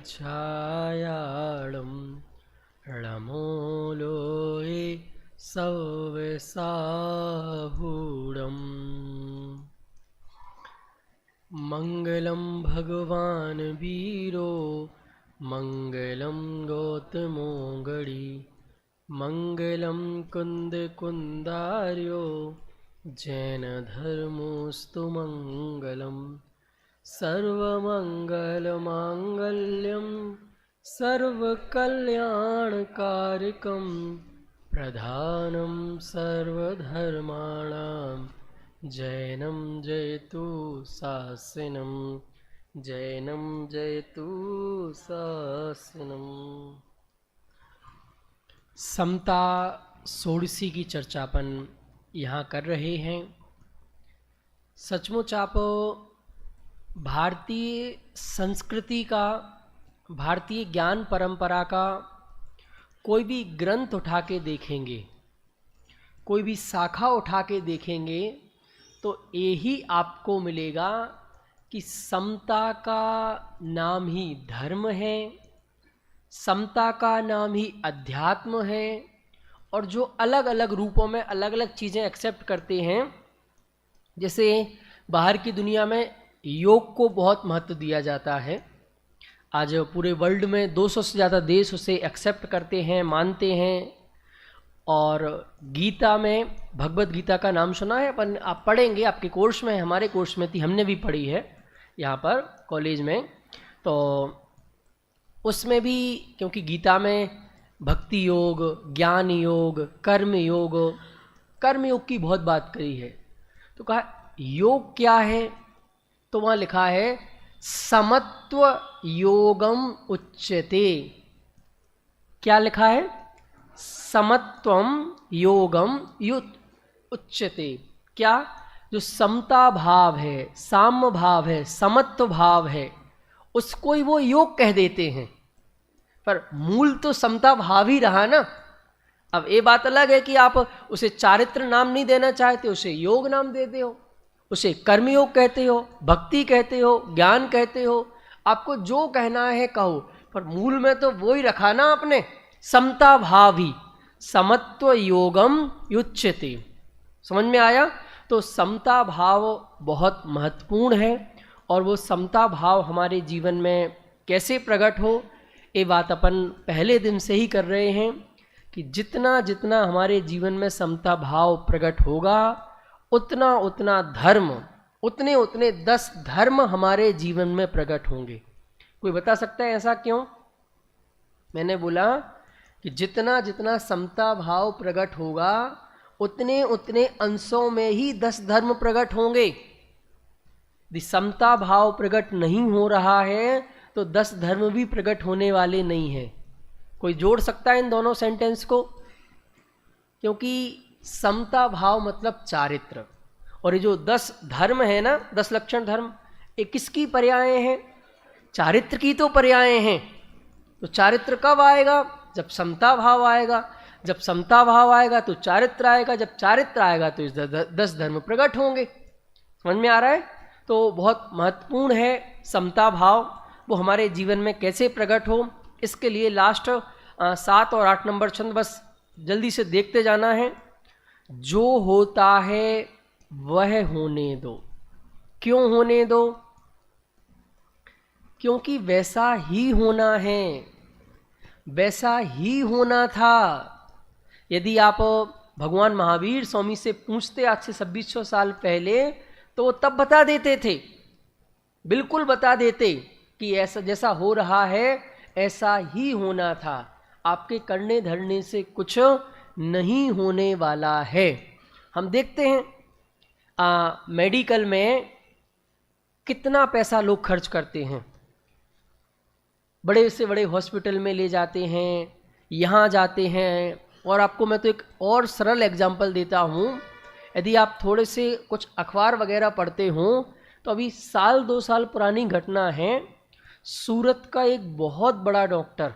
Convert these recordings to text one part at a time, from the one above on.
छायाळं रणमूलोये सव्यसाहूढम् मङ्गलं भगवान् वीरो मङ्गलं गौतमो गणी मङ्गलं कुन्दकुन्दार्यो जैनधर्मोऽस्तु मङ्गलम् सर्वमङ्गलमाङ्गल्यं सर्वकल्याणकारकं प्रधानं सर्वधर्माणां जैनं जयतु शासनं जैनं जयतु शासनम्। समता षोडशी की चर्चा अपन यहाँ कर रहे हैं। सचमुच आप भारतीय संस्कृति का, भारतीय ज्ञान परंपरा का कोई भी ग्रंथ उठा के देखेंगे, कोई भी शाखा उठा के देखेंगे तो यही आपको मिलेगा कि समता का नाम ही धर्म है, समता का नाम ही अध्यात्म है। और जो अलग अलग रूपों में अलग अलग चीज़ें एक्सेप्ट करते हैं, जैसे बाहर की दुनिया में योग को बहुत महत्व दिया जाता है। आज पूरे वर्ल्ड में 200 से ज़्यादा देश उसे एक्सेप्ट करते हैं, मानते हैं। और गीता में, भगवत गीता का नाम सुना है अपन, आप पढ़ेंगे, आपके कोर्स में, हमारे कोर्स में थी, हमने भी पढ़ी है यहाँ पर कॉलेज में। तो उसमें भी, क्योंकि गीता में भक्ति योग, ज्ञान योग, कर्म योग की बहुत बात करी है। तो कहा योग क्या है, तो वहाँ लिखा है समत्व योगम उच्यते। क्या लिखा है? समत्वम योगम उच्यते। क्या? जो समता भाव है, साम्य भाव है, समत्व भाव है, उसको ही वो योग कह देते हैं। पर मूल तो समता भाव ही रहा ना। अब ये बात अलग है कि आप उसे चारित्र नाम नहीं देना चाहते, उसे योग नाम देते हो, उसे कर्मयोग कहते हो, भक्ति कहते हो, ज्ञान कहते हो, आपको जो कहना है कहो, पर मूल में तो वो ही रखा ना आपने, समता भाव ही, समत्व योगम युच्यते। समझ में आया? तो समता भाव बहुत महत्वपूर्ण है। और वो समता भाव हमारे जीवन में कैसे प्रकट हो, ये बात अपन पहले दिन से ही कर रहे हैं कि जितना जितना हमारे जीवन में समता भाव प्रकट होगा, उतना उतना धर्म, उतने उतने 10 धर्म हमारे जीवन में प्रकट होंगे। कोई बता सकता है ऐसा क्यों? मैंने बोला कि जितना जितना समता भाव प्रकट होगा, उतने उतने अंशों में ही 10 धर्म प्रकट होंगे। यदि समता भाव प्रकट नहीं हो रहा है तो 10 धर्म भी प्रकट होने वाले नहीं हैं। कोई जोड़ सकता है इन दोनों सेंटेंस को? क्योंकि समता भाव मतलब चारित्र, और ये जो 10 धर्म है ना, 10 लक्षण धर्म, ये किसकी पर्याय हैं? चारित्र की तो पर्याय हैं। तो चारित्र कब आएगा? जब समता भाव आएगा। जब समता भाव आएगा तो चारित्र आएगा। जब चारित्र आएगा तो 10 धर्म प्रकट होंगे। समझ में आ रहा है? तो बहुत महत्वपूर्ण है समता भाव, वो हमारे जीवन में कैसे प्रकट हो। इसके लिए लास्ट 7 और 8 नंबर छंद बस जल्दी से देखते जाना है। जो होता है वह होने दो। क्यों होने दो? क्योंकि वैसा ही होना है, वैसा ही होना था। यदि आप भगवान महावीर स्वामी से पूछते आज से 2600 साल पहले, तो वो तब बता देते थे, बिल्कुल बता देते कि ऐसा जैसा हो रहा है ऐसा ही होना था। आपके करने धरने से कुछ नहीं होने वाला है। हम देखते हैं मेडिकल में कितना पैसा लोग खर्च करते हैं। बड़े से बड़े हॉस्पिटल में ले जाते हैं, यहाँ जाते हैं। और आपको मैं तो एक और सरल एग्जाम्पल देता हूँ। यदि आप थोड़े से कुछ अखबार वगैरह पढ़ते हों तो अभी 1-2 साल पुरानी घटना है। सूरत का एक बहुत बड़ा डॉक्टर,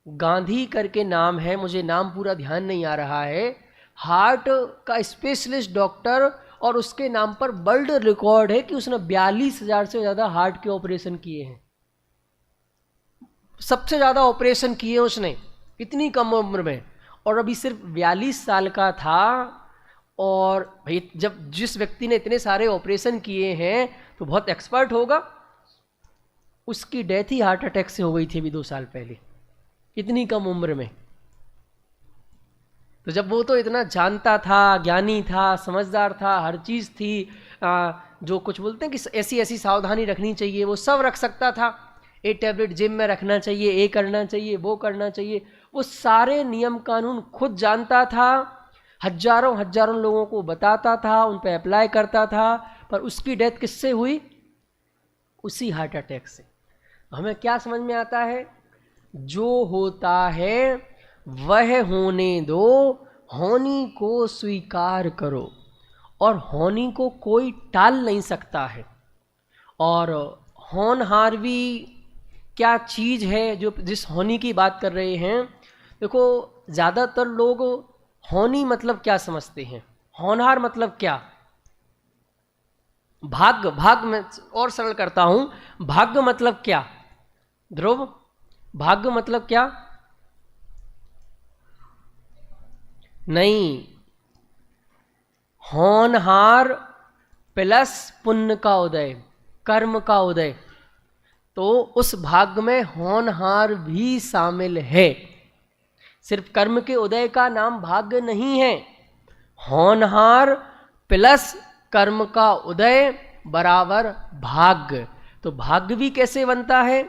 गांधी करके नाम है, मुझे नाम पूरा ध्यान नहीं आ रहा है, हार्ट का स्पेशलिस्ट डॉक्टर, और उसके नाम पर वर्ल्ड रिकॉर्ड है कि उसने 42,000 से ज़्यादा हार्ट के ऑपरेशन किए हैं। सबसे ज़्यादा ऑपरेशन किए उसने इतनी कम उम्र में, और अभी सिर्फ 42 साल का था। और भाई जब जिस व्यक्ति ने इतने सारे ऑपरेशन किए हैं तो बहुत एक्सपर्ट होगा। उसकी डेथ ही हार्ट अटैक से हो गई थी अभी 2 साल पहले, इतनी कम उम्र में। तो जब वो तो इतना जानता था, ज्ञानी था, समझदार था, हर चीज़ थी, जो कुछ बोलते हैं कि ऐसी ऐसी सावधानी रखनी चाहिए वो सब रख सकता था। ये टैबलेट जिम में रखना चाहिए, ये करना चाहिए, वो करना चाहिए, वो सारे नियम कानून खुद जानता था, हजारों हजारों लोगों को बताता था, उन पर अप्लाई करता था। पर उसकी डेथ किससे हुई? उसी हार्ट अटैक से। हमें क्या समझ में आता है? जो होता है वह होने दो, होनी को स्वीकार करो, और होनी को कोई टाल नहीं सकता है। और होनहार भी क्या चीज़ है जो जिस होनी की बात कर रहे हैं। देखो ज़्यादातर लोग होनी मतलब क्या समझते हैं, होनहार मतलब क्या? भाग्य में और सरल करता हूं, भाग्य मतलब क्या? ध्रुव, भाग्य मतलब क्या? नहीं, होनहार प्लस पुण्य का उदय, कर्म का उदय। तो उस भाग्य में होनहार भी शामिल है। सिर्फ कर्म के उदय का नाम भाग्य नहीं है। होनहार प्लस कर्म का उदय बराबर भाग्य। तो भाग्य भी कैसे बनता है?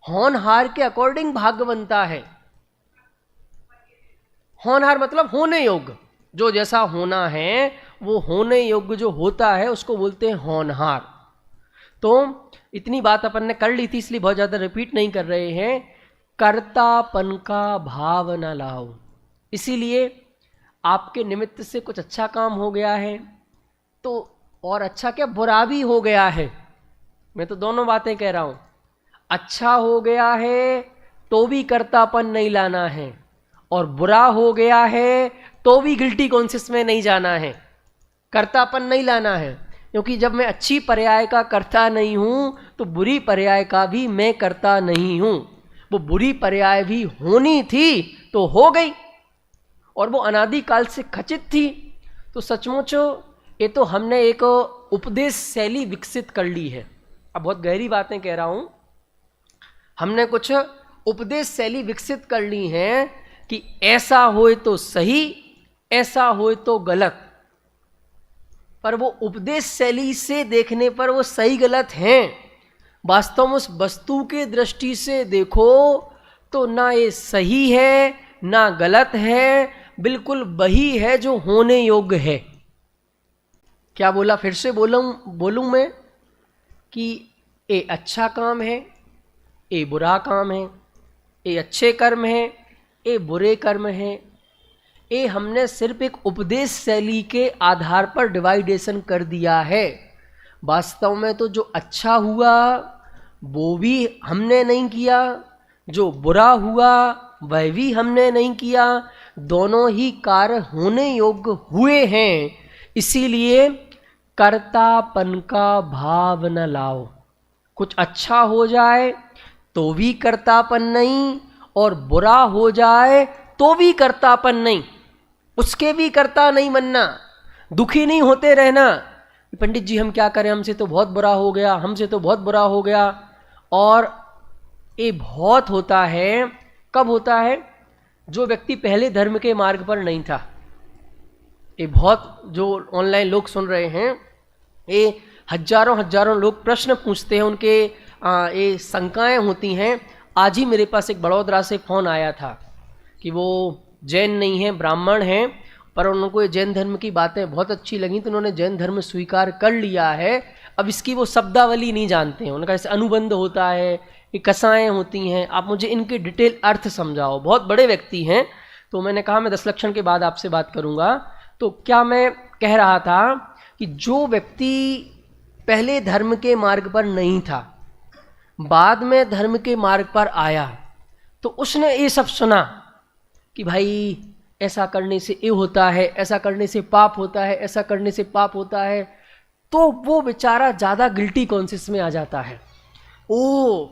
होनहार के अकॉर्डिंग भाग्य बनता है। होनहार मतलब होने योग्य, जो जैसा होना है वो होने योग्य जो होता है उसको बोलते हैं होनहार। तो इतनी बात अपन ने कर ली थी, इसलिए बहुत ज़्यादा रिपीट नहीं कर रहे हैं। कर्तापन का भाव न लाओ। इसीलिए आपके निमित्त से कुछ अच्छा काम हो गया है तो, और अच्छा क्या बुरा भी हो गया है, मैं तो दोनों बातें कह रहा हूं। अच्छा हो गया है तो भी कर्तापन नहीं लाना है, और बुरा हो गया है तो भी गिल्टी कॉन्शियस में नहीं जाना है, कर्तापन नहीं लाना है। क्योंकि जब मैं अच्छी पर्याय का कर्ता नहीं हूं तो बुरी पर्याय का भी मैं कर्ता नहीं हूं। वो बुरी पर्याय भी होनी थी तो हो गई, और वो अनादिकाल से खचित थी। तो सचमुच ये तो हमने एक उपदेश शैली विकसित कर ली है। अब बहुत गहरी बातें कह रहा हूं। हमने कुछ उपदेश शैली विकसित कर ली है कि ऐसा होए तो सही, ऐसा होए तो गलत। पर वो उपदेश शैली से देखने पर वो सही गलत हैं। वास्तव में उस वस्तु के दृष्टि से देखो तो ना ये सही है ना गलत है, बिल्कुल वही है जो होने योग्य है। क्या बोला? फिर से बोलूं मैं कि ये अच्छा काम है, ये बुरा काम है, ये अच्छे कर्म है, ये बुरे कर्म है। ये हमने सिर्फ एक उपदेश शैली के आधार पर डिवाइडेशन कर दिया है। वास्तव में तो जो अच्छा हुआ वो भी हमने नहीं किया, जो बुरा हुआ वह भी हमने नहीं किया। दोनों ही कार्य होने योग्य हुए हैं। इसीलिए कर्तापन का भाव न लाओ। कुछ अच्छा हो जाए तो भी कर्तापन नहीं, और बुरा हो जाए तो भी कर्तापन नहीं, उसके भी कर्ता नहीं बनना। दुखी नहीं होते रहना, पंडित जी हम क्या करें, हमसे तो बहुत बुरा हो गया, हमसे तो बहुत बुरा हो गया। और ये बहुत होता है। कब होता है? जो व्यक्ति पहले धर्म के मार्ग पर नहीं था। ये बहुत, जो ऑनलाइन लोग सुन रहे हैं, ये हजारों हजारों लोग प्रश्न पूछते हैं, उनके ये शंकाएं होती हैं। आज ही मेरे पास एक बड़ौदरा से फ़ोन आया था कि वो जैन नहीं है, ब्राह्मण हैं, पर उनको ये जैन धर्म की बातें बहुत अच्छी लगी तो उन्होंने जैन धर्म स्वीकार कर लिया है। अब इसकी वो शब्दावली नहीं जानते हैं। उनका जैसे अनुबंध होता है, ये कसाएँ होती हैं, आप मुझे इनके डिटेल अर्थ समझाओ। बहुत बड़े व्यक्ति हैं। तो मैंने कहा मैं 10 लक्षण के बाद आपसे बात करूँगा। तो क्या मैं कह रहा था कि जो व्यक्ति पहले धर्म के मार्ग पर नहीं था, बाद में धर्म के मार्ग पर आया, तो उसने ये सब सुना कि भाई ऐसा करने से ये होता है, ऐसा करने से पाप होता है, ऐसा करने से पाप होता है, तो वो बेचारा ज़्यादा गिल्टी कॉन्शियस में आ जाता है। ओ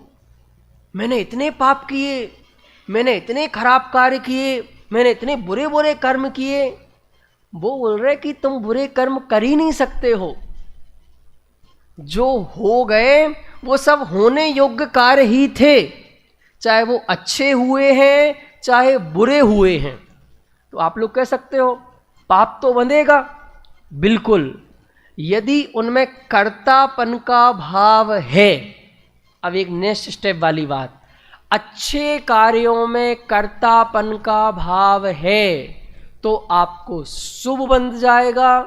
मैंने इतने पाप किए, मैंने इतने खराब कार्य किए, मैंने इतने बुरे बुरे कर्म किए। वो बोल रहे कि तुम बुरे कर्म कर ही नहीं सकते हो। जो हो गए वो सब होने योग्य कार्य ही थे, चाहे वो अच्छे हुए हैं चाहे बुरे हुए हैं। तो आप लोग कह सकते हो पाप तो बंधेगा, बिल्कुल, यदि उनमें कर्तापन का भाव है। अब एक नेक्स्ट स्टेप वाली बात, अच्छे कार्यों में कर्तापन का भाव है तो आपको शुभ बन जाएगा,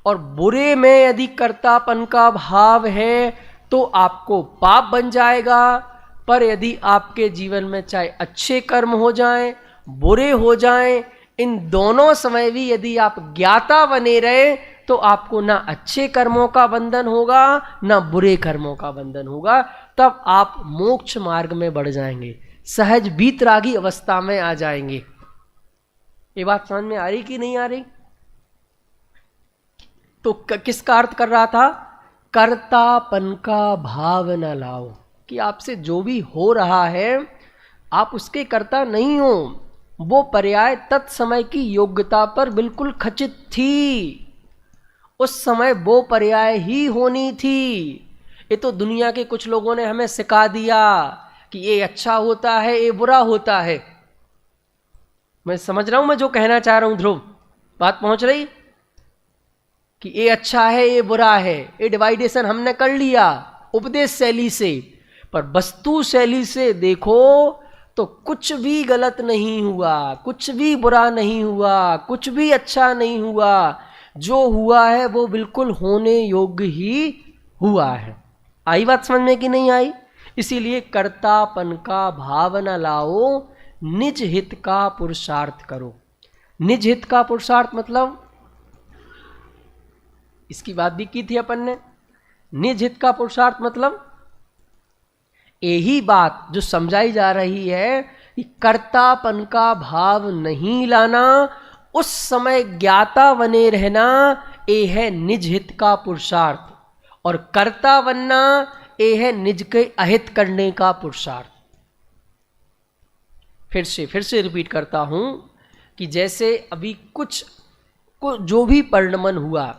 और बुरे में यदि कर्तापन का भाव है तो आपको पाप बन जाएगा। पर यदि आपके जीवन में चाहे अच्छे कर्म हो जाएं, बुरे हो जाएं, इन दोनों समय भी यदि आप ज्ञाता बने रहे तो आपको ना अच्छे कर्मों का बंधन होगा ना बुरे कर्मों का बंधन होगा। तब आप मोक्ष मार्ग में बढ़ जाएंगे, सहज बीतरागी अवस्था में आ जाएंगे। ये बात समझ में आ रही कि नहीं आ रही? तो किसका अर्थ कर रहा था? कर्तापन का भाव न लाओ, कि आपसे जो भी हो रहा है आप उसके कर्ता नहीं हो। वो पर्याय तत्समय की योग्यता पर बिल्कुल खचित थी, उस समय वो पर्याय ही होनी थी। ये तो दुनिया के कुछ लोगों ने हमें सिखा दिया कि ये अच्छा होता है ये बुरा होता है। मैं समझ रहा हूं मैं जो कहना चाह रहा हूं ध्रुव, बात पहुंच रही? कि ये अच्छा है ये बुरा है, ये डिवाइडेशन हमने कर लिया उपदेश शैली से, पर वस्तु शैली से देखो तो कुछ भी गलत नहीं हुआ, कुछ भी बुरा नहीं हुआ, कुछ भी अच्छा नहीं हुआ। जो हुआ है वो बिल्कुल होने योग्य ही हुआ है। आई बात समझ में कि नहीं आई? इसीलिए कर्तापन का भाव न लाओ, निज हित का पुरुषार्थ करो। निज हित का पुरुषार्थ मतलब, इसकी बात भी की थी अपन ने। निज हित का पुरुषार्थ मतलब यही बात जो समझाई जा रही है कि कर्तापन का भाव नहीं लाना, उस समय ज्ञाता बने रहना, ये है निज हित का पुरुषार्थ। और कर्ता बनना ये है निज के अहित करने का पुरुषार्थ। फिर से रिपीट करता हूं कि जैसे अभी कुछ को जो भी परिणमन हुआ,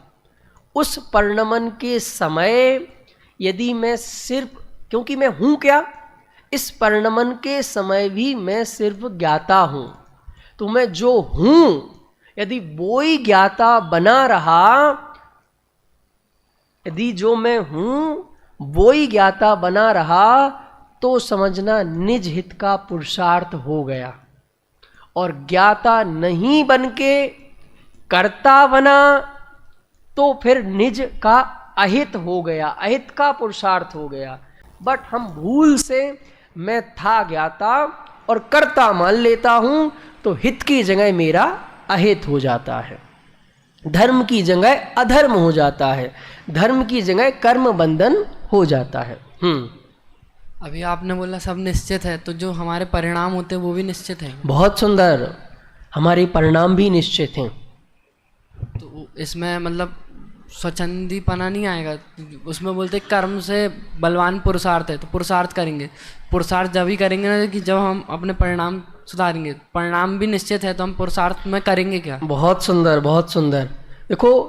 उस परिणमन के समय यदि मैं सिर्फ, क्योंकि मैं हूं क्या, इस परिणमन के समय भी मैं सिर्फ ज्ञाता हूं, तो मैं जो हूं यदि वो ही ज्ञाता बना रहा, यदि जो मैं हूं वो ही ज्ञाता बना रहा, तो समझना निज हित का पुरुषार्थ हो गया। और ज्ञाता नहीं बनके कर्ता बना तो फिर निज का अहित हो गया, अहित का पुरुषार्थ हो गया। बट हम भूल से मैं था ज्ञाता और कर्ता मान लेता हूं, तो हित की जगह मेरा अहित हो जाता है, धर्म की जगह अधर्म हो जाता है, धर्म की जगह कर्म बंधन हो जाता है। अभी आपने बोला सब निश्चित है, तो जो हमारे परिणाम होते हैं वो भी निश्चित हैं। बहुत सुंदर, हमारे परिणाम भी निश्चित हैं। तो इसमें मतलब स्वच्छंदीपना नहीं आएगा। उसमें बोलते कर्म से बलवान पुरुषार्थ है, तो पुरुषार्थ करेंगे। पुरुषार्थ जब ही करेंगे ना कि जब हम अपने परिणाम सुधारेंगे। परिणाम भी निश्चित है तो हम पुरुषार्थ में करेंगे क्या? बहुत सुंदर, बहुत सुंदर। देखो,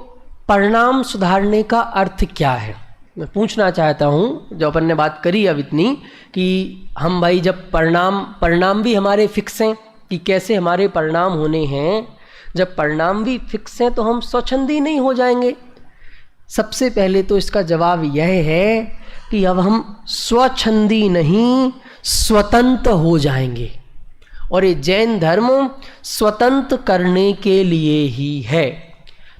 परिणाम सुधारने का अर्थ क्या है, मैं पूछना चाहता हूँ। जो अपन ने बात करी अब इतनी कि हम भाई जब परिणाम भी हमारे फिक्स हैं कि कैसे हमारे परिणाम होने हैं, जब परिणाम भी फिक्स हैं तो हम स्वच्छंदी नहीं हो जाएंगे। सबसे पहले तो इसका जवाब यह है कि अब हम स्वच्छंदी नहीं स्वतंत्र हो जाएंगे, और ये जैन धर्म स्वतंत्र करने के लिए ही है।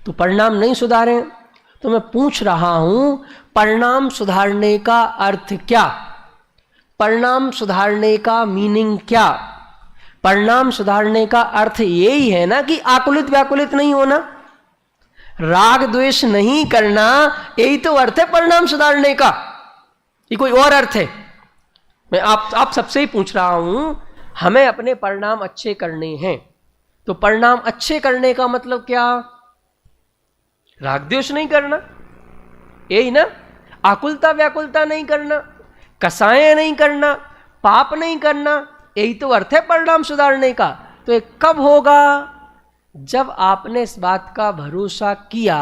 तो परिणाम नहीं सुधारें, तो मैं पूछ रहा हूं परिणाम सुधारने का अर्थ क्या, परिणाम सुधारने का मीनिंग क्या? परिणाम सुधारने का अर्थ यही है ना कि आकुलित व्याकुलित नहीं होना, राग द्वेष नहीं करना, यही तो अर्थ है परिणाम सुधारने का। ये कोई और अर्थ है? मैं आप सबसे ही पूछ रहा हूं, हमें अपने परिणाम अच्छे करने हैं, तो परिणाम अच्छे करने का मतलब क्या? राग द्वेष नहीं करना, यही ना, आकुलता व्याकुलता नहीं करना, कसाएं नहीं करना, पाप नहीं करना, यही तो अर्थ है परिणाम सुधारने का। तो ये कब होगा? जब आपने इस बात का भरोसा किया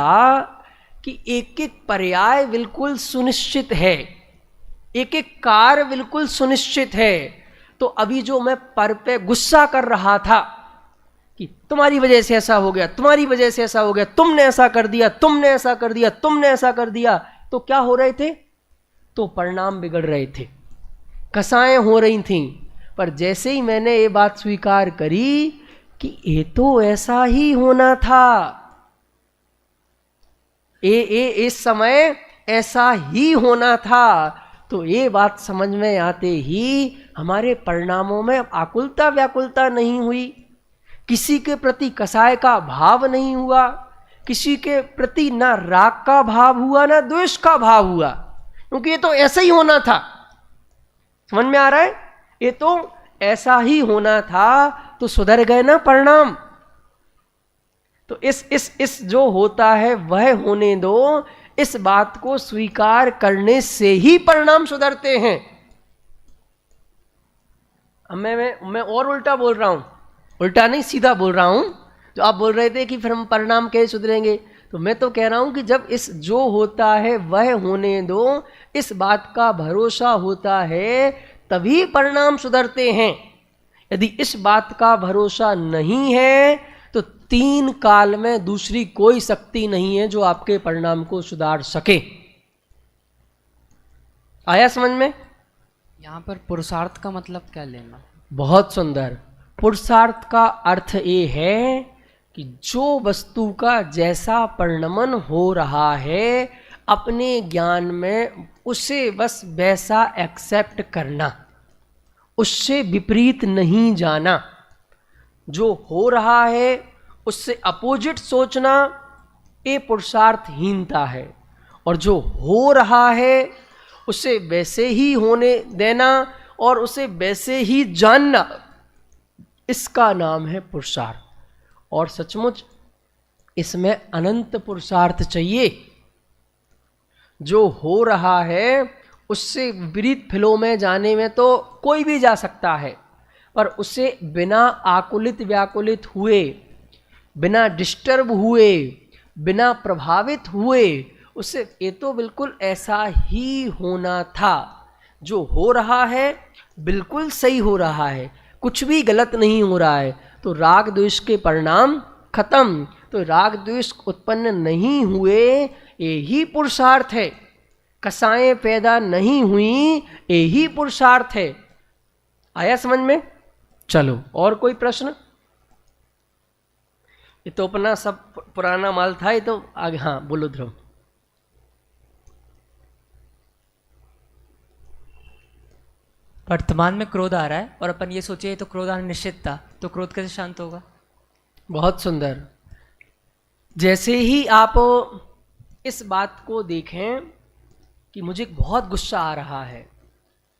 कि एक एक पर्याय बिल्कुल सुनिश्चित है, एक एक कार्य बिल्कुल सुनिश्चित है। तो अभी जो मैं पर पे गुस्सा कर रहा था कि तुम्हारी वजह से ऐसा हो गया, तुम्हारी वजह से ऐसा हो गया, तुमने ऐसा कर दिया, तुमने ऐसा कर दिया, तुमने ऐसा कर दिया, तो क्या हो रहे थे? तो परिणाम बिगड़ रहे थे, कसाएं हो रही थीं। पर जैसे ही मैंने ये बात स्वीकार करी कि ये तो ऐसा ही होना था, इस समय ऐसा ही होना था, तो ये बात समझ में आते ही हमारे परिणामों में आकुलता व्याकुलता नहीं हुई, किसी के प्रति कसाय का भाव नहीं हुआ, किसी के प्रति ना राग का भाव हुआ ना द्वेष का भाव हुआ, क्योंकि ये तो ऐसा ही होना था। समझ में आ रहा है? ये तो ऐसा ही होना था, तो सुधर गए ना परिणाम। तो इस जो होता है वह होने दो, इस बात को स्वीकार करने से ही परिणाम सुधरते हैं। अब मैं और उल्टा बोल रहा हूं, उल्टा नहीं सीधा बोल रहा हूं। जो आप बोल रहे थे कि फिर हम परिणाम कैसे सुधरेंगे, तो मैं तो कह रहा हूं कि जब इस जो होता है वह होने दो, इस बात का भरोसा होता है, तभी परिणाम सुधरते हैं। यदि इस बात का भरोसा नहीं है तो 3 काल में दूसरी कोई शक्ति नहीं है जो आपके परिणाम को सुधार सके। आया समझ में? यहाँ पर पुरुषार्थ का मतलब क्या लेना? बहुत सुंदर। पुरुषार्थ का अर्थ ये है कि जो वस्तु का जैसा परिणमन हो रहा है अपने ज्ञान में, उसे बस वैसा एक्सेप्ट करना, उससे विपरीत नहीं जाना। जो हो रहा है उससे अपोजिट सोचना, ये पुरुषार्थहीनता है। और जो हो रहा है उसे वैसे ही होने देना और उसे वैसे ही जानना, इसका नाम है पुरुषार्थ। और सचमुच इसमें अनंत पुरुषार्थ चाहिए। जो हो रहा है उससे विपरीत फ्लो में जाने में तो कोई भी जा सकता है, पर उसे बिना आकुलित व्याकुलित हुए, बिना डिस्टर्ब हुए, बिना प्रभावित हुए, उसे ये तो बिल्कुल ऐसा ही होना था। जो हो रहा है बिल्कुल सही हो रहा है, कुछ भी गलत नहीं हो रहा है, तो राग द्वेष के परिणाम खत्म। तो राग द्वेष उत्पन्न नहीं हुए, यही पुरुषार्थ है। कसाएं पैदा नहीं हुई, यही पुरुषार्थ है। आया समझ में? चलो, और कोई प्रश्न? ये तो अपना सब पुराना माल था, ये तो आगे। हाँ बोलो ध्रुव। वर्तमान में क्रोध आ रहा है और अपन ये सोचे तो क्रोध आना निश्चित था, तो क्रोध कैसे शांत होगा? बहुत सुंदर। जैसे ही आप इस बात को देखें कि मुझे बहुत गुस्सा आ रहा है,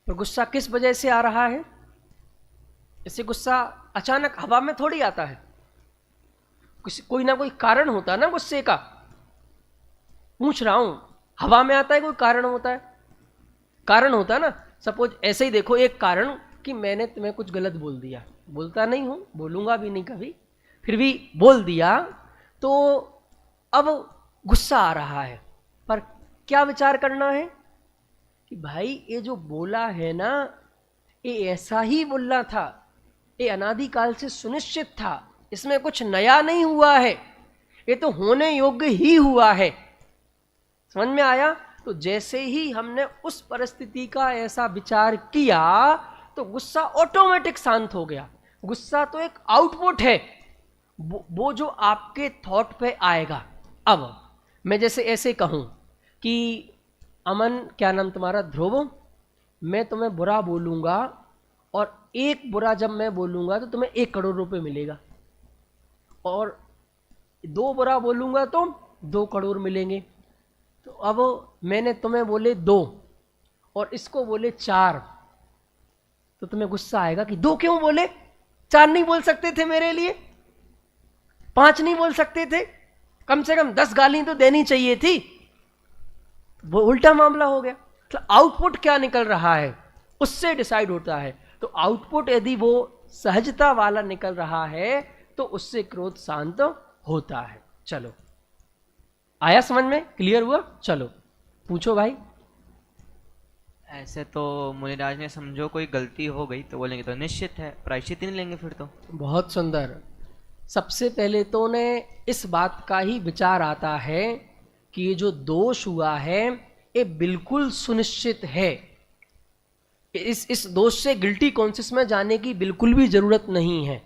पर गुस्सा किस वजह से आ रहा है? इससे गुस्सा अचानक हवा में थोड़ी आता है, कोई ना कोई कारण होता है ना गुस्से का। पूछ रहा हूं, हवा में आता है, कोई कारण होता है, कारण होता है ना। सपोज ऐसे ही देखो, एक कारण कि मैंने तुम्हें कुछ गलत बोल दिया, बोलता नहीं हूं, बोलूंगा भी नहीं कभी, फिर भी बोल दिया, तो अब गुस्सा आ रहा है। पर क्या विचार करना है कि भाई ये जो बोला है ना, ये ऐसा ही बोलना था, ये अनादिकाल से सुनिश्चित था, इसमें कुछ नया नहीं हुआ है, ये तो होने योग्य ही हुआ है। समझ में आया? तो जैसे ही हमने उस परिस्थिति का ऐसा विचार किया तो गुस्सा ऑटोमेटिक शांत हो गया। गुस्सा तो एक आउटपुट है, वो जो आपके थॉट पे आएगा। अब मैं जैसे ऐसे कहूं कि अमन, क्या नाम तुम्हारा? ध्रुव, मैं तुम्हें बुरा बोलूंगा और एक बुरा जब मैं बोलूंगा तो तुम्हें 1 करोड़ रुपए मिलेगा, और 2 बुरा बोलूंगा तो 2 करोड़ मिलेंगे। तो अब मैंने तुम्हें बोले 2 और इसको बोले 4, तो तुम्हें गुस्सा आएगा कि 2 क्यों बोले? 4 नहीं बोल सकते थे मेरे लिए? 5 नहीं बोल सकते थे? कम से कम 10 गाली तो देनी चाहिए थी। वो उल्टा मामला हो गया। तो आउटपुट क्या निकल रहा है? उससे डिसाइड होता है। तो आउटपुट यदि वो सहजता वाला निकल रहा है तो उससे क्रोध शांत होता है। चलो, आया समझ में? क्लियर हुआ? चलो पूछो भाई। ऐसे तो मुनिराज ने समझो कोई गलती हो गई तो बोलेंगे तो निश्चित है, प्रायश्चित ही नहीं लेंगे फिर तो। बहुत सुंदर। सबसे पहले तो ने इस बात का ही विचार आता है कि ये जो दोष हुआ है ये बिल्कुल सुनिश्चित है। इस दोष से गिल्टी कॉन्शियस में जाने की बिल्कुल भी जरूरत नहीं है।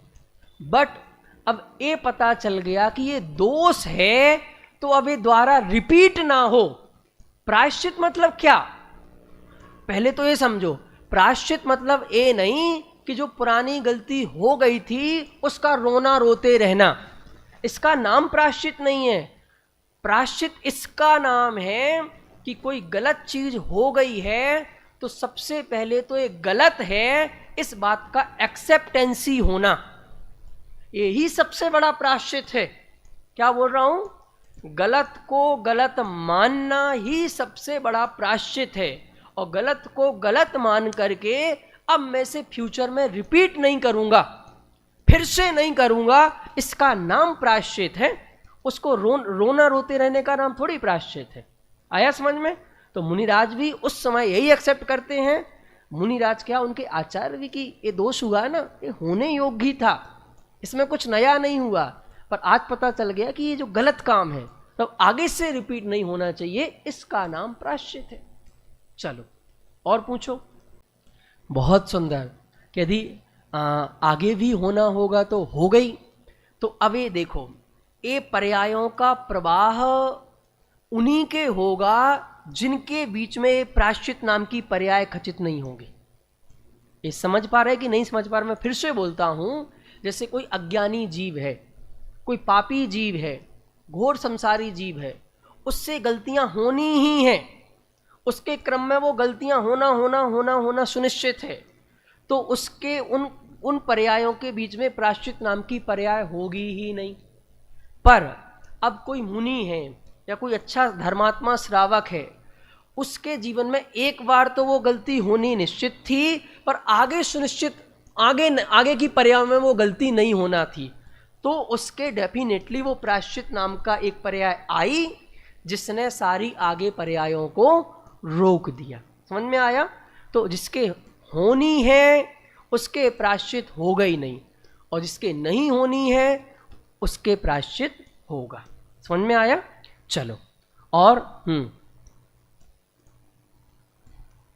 बट अब ये पता चल गया कि ये दोष है तो अब ये द्वारा रिपीट ना हो। प्रायश्चित मतलब क्या? पहले तो ये समझो, प्रायश्चित मतलब ये नहीं कि जो पुरानी गलती हो गई थी उसका रोना रोते रहना, इसका नाम प्रायश्चित नहीं है। प्रायश्चित इसका नाम है कि कोई गलत चीज हो गई है तो सबसे पहले तो ये गलत है इस बात का एक्सेप्टेंसी होना, यही सबसे बड़ा प्रायश्चित है। क्या बोल रहा हूं? गलत को गलत मानना ही सबसे बड़ा प्रायश्चित है। और गलत को गलत मान करके अब मैं से फ्यूचर में रिपीट नहीं करूंगा, फिर से नहीं करूंगा, इसका नाम प्रायश्चित है। उसको रोना रोते रहने का नाम थोड़ी प्रायश्चित है। आया समझ में? तो मुनिराज भी उस समय यही एक्सेप्ट करते हैं। मुनिराज क्या, उनके आचार्य भी कि ये दोष हुआ ना, ये होने योग्य ही था, इसमें कुछ नया नहीं हुआ। पर आज पता चल गया कि ये जो गलत काम है तो आगे से रिपीट नहीं होना चाहिए, इसका नाम प्रायश्चित है। चलो और पूछो। बहुत सुंदर। यदि आगे भी होना होगा तो हो गई। तो अब ये देखो, ये पर्यायों का प्रवाह उन्हीं के होगा जिनके बीच में प्रायश्चित नाम की पर्याय खचित नहीं होंगे। ये समझ पा रहे कि नहीं समझ पा रहे? मैं फिर से बोलता हूं। जैसे कोई अज्ञानी जीव है, कोई पापी जीव है, घोर संसारी जीव है, उससे गलतियां होनी ही हैं, उसके क्रम में वो गलतियां होना सुनिश्चित है। तो उसके उन पर्यायों के बीच में प्रायश्चित नाम की पर्याय होगी ही नहीं। पर अब कोई मुनि है या कोई अच्छा धर्मात्मा श्रावक है, उसके जीवन में एक बार तो वो गलती होनी निश्चित थी, पर आगे सुनिश्चित आगे की पर्याय में वो गलती नहीं होना थी। तो उसके डेफिनेटली वो प्रायश्चित नाम का एक पर्याय आई जिसने सारी आगे पर्यायों को रोक दिया। समझ में आया? तो जिसके होनी है उसके प्रायश्चित होगा ही नहीं, और जिसके नहीं होनी है उसके प्रायश्चित होगा। समझ में आया? चलो और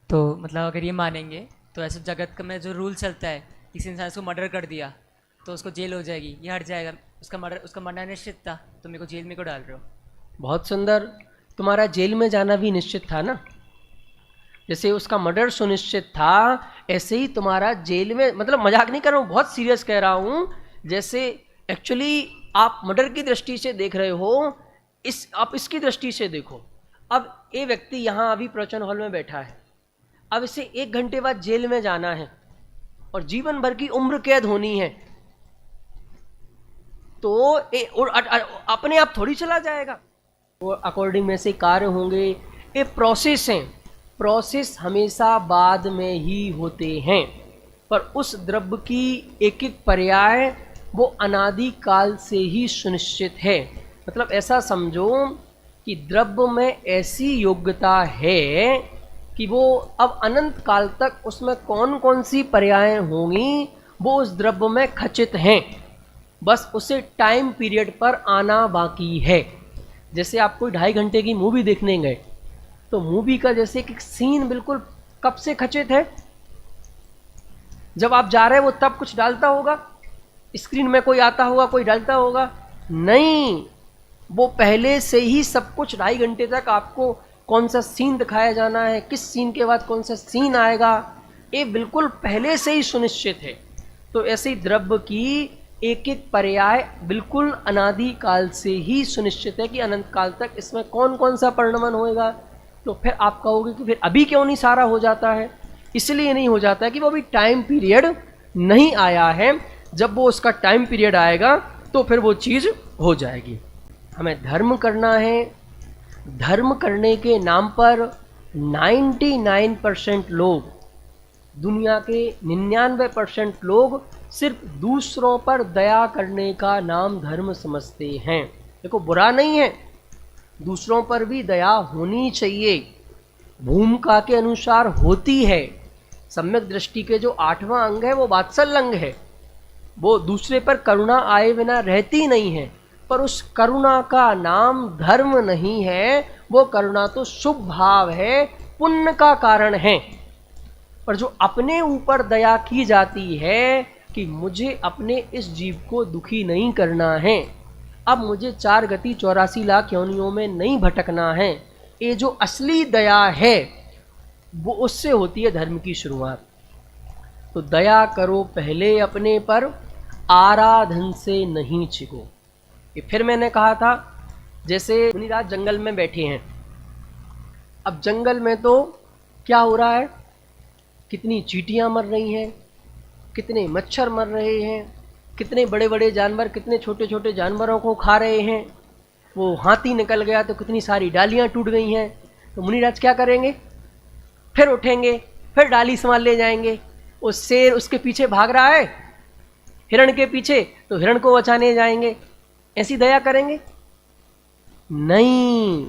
तो मतलब अगर ये मानेंगे तो ऐसे जगत का में जो रूल चलता है, किसी इंसान को मर्डर कर दिया तो उसको जेल हो जाएगी, ये हट जाएगा, उसका मरना निश्चित था, तो मेरे को जेल में क्यों डाल रहे हो? बहुत सुंदर। तुम्हारा जेल में जाना भी निश्चित था ना। जैसे उसका मर्डर सुनिश्चित था, ऐसे ही तुम्हारा जेल में, मतलब मजाक नहीं कर रहा हूँ, बहुत सीरियस कह रहा हूँ। जैसे एक्चुअली आप मर्डर की दृष्टि से देख रहे हो, आप इसकी दृष्टि से देखो। अब ये व्यक्ति यहाँ अभी प्रवचन हॉल में बैठा है, अब इसे 1 घंटे बाद जेल में जाना है और जीवन भर की उम्र कैद होनी है, तो अपने आप थोड़ी चला जाएगा। वो अकॉर्डिंग में से कार्य होंगे। ये प्रोसेस हैं, प्रोसेस हमेशा बाद में ही होते हैं, पर उस द्रव्य की एक एक पर्याय वो अनादि काल से ही सुनिश्चित है। मतलब ऐसा समझो कि द्रव्य में ऐसी योग्यता है कि वो अब अनंत काल तक उसमें कौन कौन सी पर्याय होंगी वो उस द्रव्य में खचित हैं, बस उसे टाइम पीरियड पर आना बाकी है। जैसे आप कोई 2.5 घंटे की मूवी देखने गए, तो मूवी का जैसे कि सीन बिल्कुल कब से खचित है, जब आप जा रहे हैं वो तब कुछ डालता होगा, स्क्रीन में कोई आता होगा, कोई डालता होगा? नहीं, वो पहले से ही सब कुछ 2.5 घंटे तक आपको कौन सा सीन दिखाया जाना है, किस सीन के बाद कौन सा सीन आएगा, ये बिल्कुल पहले से ही सुनिश्चित है। तो ऐसे ही द्रव्य की एक एक पर्याय बिल्कुल अनादि काल से ही सुनिश्चित है कि अनंत काल तक इसमें कौन कौन सा परिणमन होएगा। तो फिर आप कहोगे कि फिर अभी क्यों नहीं सारा हो जाता है? इसलिए नहीं हो जाता है कि वो अभी टाइम पीरियड नहीं आया है। जब वो उसका टाइम पीरियड आएगा तो फिर वो चीज़ हो जाएगी। हमें धर्म करना है, धर्म करने के नाम पर 99% लोग दुनिया के 99% लोग सिर्फ दूसरों पर दया करने का नाम धर्म समझते हैं। देखो, बुरा नहीं है, दूसरों पर भी दया होनी चाहिए, भूमिका के अनुसार होती है। सम्यक दृष्टि के जो 8वां अंग है वो वात्सल्य अंग है, वो दूसरे पर करुणा आए बिना रहती नहीं है, पर उस करुणा का नाम धर्म नहीं है। वो करुणा तो शुभ भाव है, पुण्य का कारण है। पर जो अपने ऊपर दया की जाती है कि मुझे अपने इस जीव को दुखी नहीं करना है, अब मुझे 4 गति 84 लाख योनियों में नहीं भटकना है, ये जो असली दया है वो उससे होती है धर्म की शुरुआत। तो दया करो पहले अपने पर, आराधन से नहीं छिको। ये फिर मैंने कहा था, जैसे मुनिराज जंगल में बैठे हैं। अब जंगल में तो क्या हो रहा है, कितनी चींटियां मर रही हैं, कितने मच्छर मर रहे हैं, कितने बड़े बड़े जानवर कितने छोटे छोटे जानवरों को खा रहे हैं। वो हाथी निकल गया तो कितनी सारी डालियां टूट गई हैं। तो मुनिराज क्या करेंगे, फिर उठेंगे, फिर डाली संभाल ले जाएंगे। वो शेर उसके पीछे भाग रहा है हिरण के पीछे, तो हिरण को बचाने जाएंगे। ऐसी दया करेंगे? नहीं।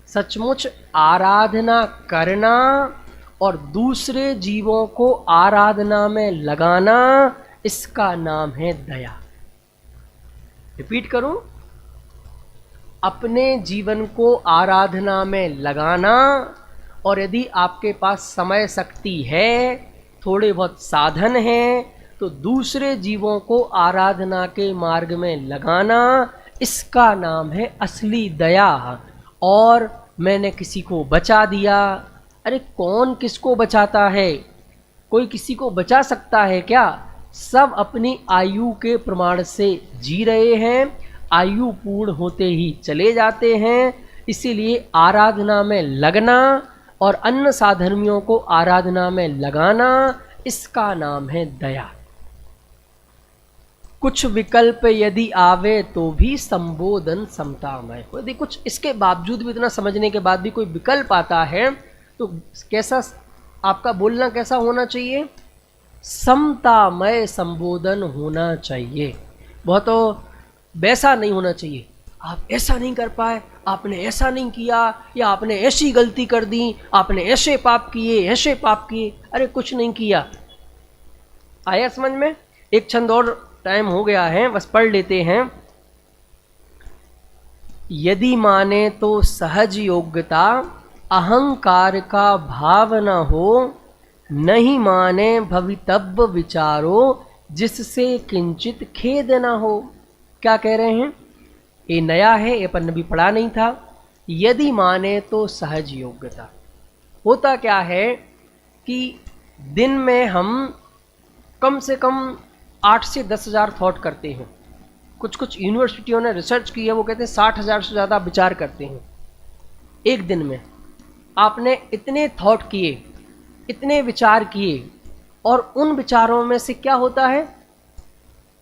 सचमुच आराधना करना और दूसरे जीवों को आराधना में लगाना, इसका नाम है दया। रिपीट करूं, अपने जीवन को आराधना में लगाना, और यदि आपके पास समय शक्ति है, थोड़े बहुत साधन हैं, तो दूसरे जीवों को आराधना के मार्ग में लगाना, इसका नाम है असली दया। और मैंने किसी को बचा दिया, अरे कौन किसको बचाता है? कोई किसी को बचा सकता है क्या? सब अपनी आयु के प्रमाण से जी रहे हैं, आयु पूर्ण होते ही चले जाते हैं। इसीलिए आराधना में लगना और अन्य साधर्मियों को आराधना में लगाना, इसका नाम है दया। कुछ विकल्प यदि आवे तो भी संबोधन समतामय हो। यदि कुछ इसके बावजूद भी, इतना समझने के बाद भी कोई विकल्प आता है, तो कैसा आपका बोलना कैसा होना चाहिए? समतामय संबोधन होना चाहिए। बहुत तो वैसा नहीं होना चाहिए, आप ऐसा नहीं कर पाए, आपने ऐसा नहीं किया, या आपने ऐसी गलती कर दी, आपने ऐसे पाप किए, ऐसे पाप किए। अरे कुछ नहीं किया। आया समझ में? एक छंद और, टाइम हो गया है, बस पढ़ लेते हैं। यदि माने तो सहज योग्यता, अहंकार का भाव न हो, नहीं माने भवितव्य विचारो, जिससे किंचित खेद न हो। क्या कह रहे हैं? ये नया है, ये अपन भी पढ़ा नहीं था। यदि माने तो सहज योग्यता। होता क्या है कि दिन में हम कम से कम 8 से 10,000 थॉट करते हैं। कुछ यूनिवर्सिटियों ने रिसर्च की है, वो कहते हैं 60,000 से ज़्यादा विचार करते हैं एक दिन में। आपने इतने थॉट किए, इतने विचार किए, और उन विचारों में से क्या होता है?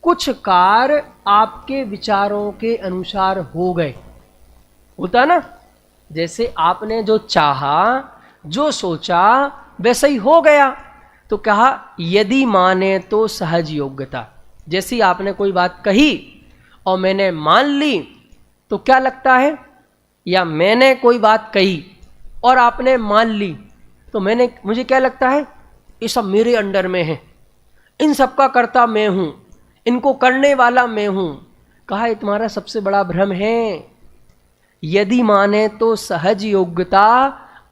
कुछ कार्य आपके विचारों के अनुसार हो गए। होता ना, जैसे आपने जो चाहा, जो सोचा, वैसे ही हो गया। तो कहा यदि माने तो सहज योग्यता। जैसे ही आपने कोई बात कही और मैंने मान ली, तो क्या लगता है? या मैंने कोई बात कही और आपने मान ली, तो मुझे क्या लगता है? ये सब मेरे अंडर में है, इन सब का कर्ता मैं हूँ, इनको करने वाला मैं हूँ। कहा ये तुम्हारा सबसे बड़ा भ्रम है। यदि माने तो सहज योग्यता,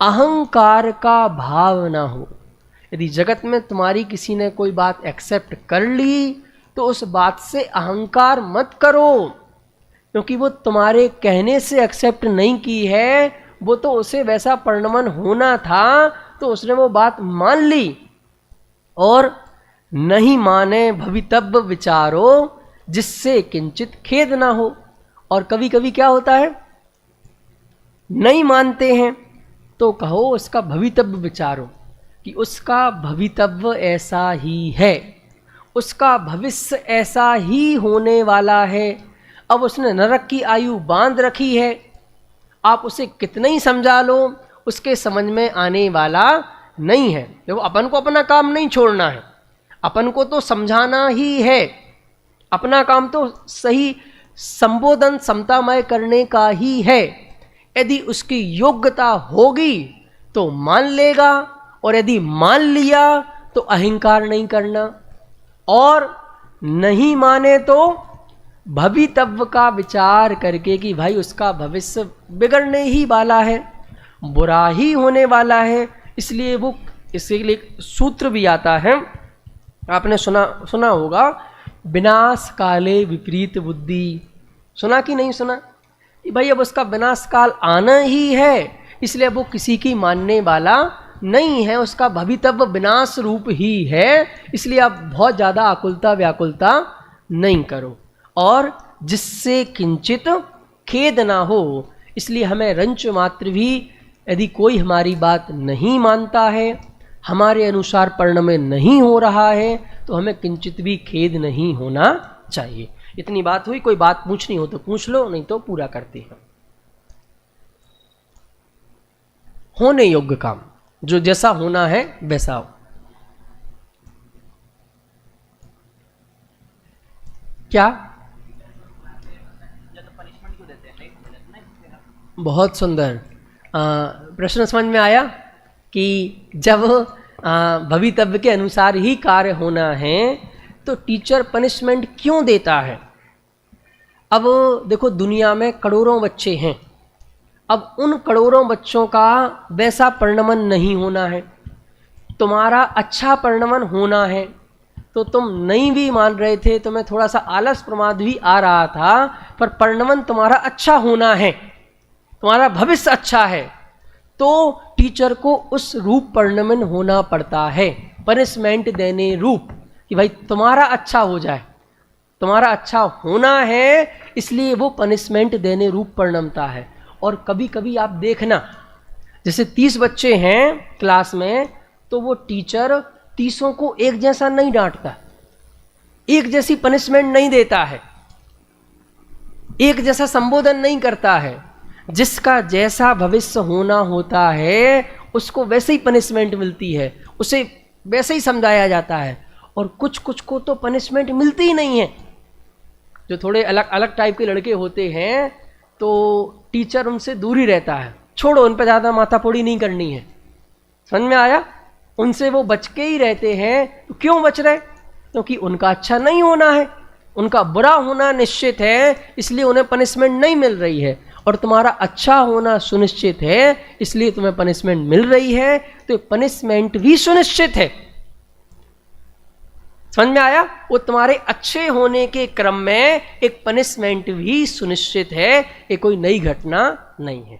अहंकार का भाव ना हो। यदि जगत में तुम्हारी किसी ने कोई बात एक्सेप्ट कर ली, तो उस बात से अहंकार मत करो, क्योंकि वो तुम्हारे कहने से एक्सेप्ट नहीं की है, वो तो उसे वैसा परिणमन होना था, तो उसने वो बात मान ली। और नहीं माने भवितव्य विचारो, जिससे किंचित खेद ना हो। और कभी कभी क्या होता है, नहीं मानते हैं तो कहो उसका भवितव्य विचारो, कि उसका भवितव्य ऐसा ही है, उसका भविष्य ऐसा ही होने वाला है। अब उसने नरक की आयु बांध रखी है, आप उसे कितना ही समझा लो, उसके समझ में आने वाला नहीं है। देखो अपन को अपना काम नहीं छोड़ना है, अपन को तो समझाना ही है, अपना काम तो सही संबोधन समतामय करने का ही है। यदि उसकी योग्यता होगी तो मान लेगा, और यदि मान लिया तो अहंकार नहीं करना, और नहीं माने तो भवितव्य का विचार करके कि भाई उसका भविष्य बिगड़ने ही वाला है, बुरा ही होने वाला है। इसलिए वो इसके लिए सूत्र भी आता है, आपने सुना होगा, विनाश काले विपरीत बुद्धि। सुना कि नहीं सुना? भाई अब उसका विनाश काल आना ही है, इसलिए वो किसी की मानने वाला नहीं है, उसका भवितव्य विनाश रूप ही है। इसलिए आप बहुत ज़्यादा आकुलता व्याकुलता नहीं करो, और जिससे किंचित खेद ना हो। इसलिए हमें रंच मात्र भी यदि कोई हमारी बात नहीं मानता है, हमारे अनुसार परिणमय नहीं हो रहा है, तो हमें किंचित भी खेद नहीं होना चाहिए। इतनी बात हुई। कोई बात पूछनी हो तो पूछ लो, नहीं तो पूरा करते हैं। होने योग्य काम, जो जैसा होना है वैसा हो। क्या? बहुत सुंदर प्रश्न समझ में आया कि जब भवितव्य के अनुसार ही कार्य होना है तो टीचर पनिशमेंट क्यों देता है। अब देखो, दुनिया में करोड़ों बच्चे हैं, अब उन करोड़ों बच्चों का वैसा परिणमन नहीं होना है, तुम्हारा अच्छा परिणमन होना है। तो तुम नहीं भी मान रहे थे, तुम्हें थोड़ा सा आलस प्रमाद भी आ रहा था, पर परिणमन तुम्हारा अच्छा होना है, तुम्हारा भविष्य अच्छा है, तो टीचर को उस रूप परिणमन होना पड़ता है, पनिशमेंट देने रूप, कि भाई तुम्हारा अच्छा हो जाए, तुम्हारा अच्छा होना है, इसलिए वो पनिशमेंट देने रूप परिणमता है। और कभी कभी आप देखना, जैसे 30 बच्चे हैं क्लास में, तो वो टीचर 30 को एक जैसा नहीं डांटता, एक जैसी पनिशमेंट नहीं देता है, एक जैसा संबोधन नहीं करता है। जिसका जैसा भविष्य होना होता है उसको वैसे ही पनिशमेंट मिलती है, उसे वैसे ही समझाया जाता है। और कुछ कुछ को तो पनिशमेंट मिलती ही नहीं है। जो थोड़े अलग अलग टाइप के लड़के होते हैं तो टीचर उनसे दूर ही रहता है, छोड़ो, उन पर ज़्यादा माथापोड़ी नहीं करनी है। समझ में आया? उनसे वो बच के ही रहते हैं। तो क्यों बच रहे? क्योंकि उनका अच्छा नहीं होना है, उनका बुरा होना निश्चित है, इसलिए उन्हें पनिशमेंट नहीं मिल रही है। और तुम्हारा अच्छा होना सुनिश्चित है, इसलिए तुम्हें पनिशमेंट मिल रही है, तो पनिशमेंट भी सुनिश्चित है। समझ में आया? वो तुम्हारे अच्छे होने के क्रम में एक पनिशमेंट भी सुनिश्चित है, ये कोई नई घटना नहीं है।